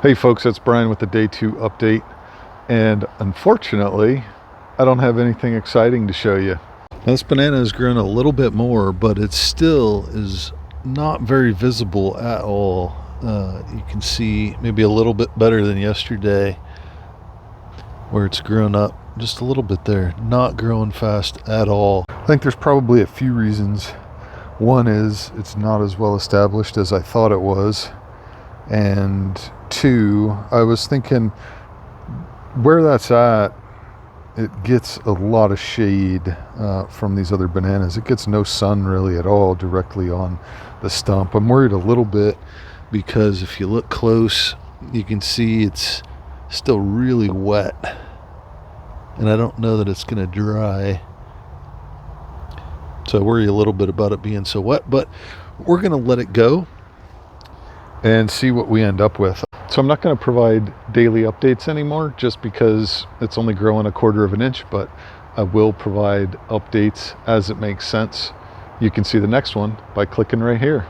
Hey folks, it's Brian with the day 2 update, and unfortunately I don't have anything exciting to show you. Now, this banana has grown a little bit more, but it still is not very visible at all. You can see maybe a little bit better than yesterday where it's grown up just a little bit there, not growing fast at all. I think there's probably a few reasons. One is it's not as well established as I thought it was, and two, I was thinking where that's at, it gets a lot of shade from these other bananas. It gets no sun really at all directly on the stump. I'm worried a little bit because if you look close, you can see it's still really wet, and I don't know that it's going to dry. So I worry a little bit about it being so wet, but we're going to let it go and see what we end up with. So I'm not going to provide daily updates anymore just because it's only growing 1/4 of an inch, but I will provide updates as it makes sense. You can see the next one by clicking right here.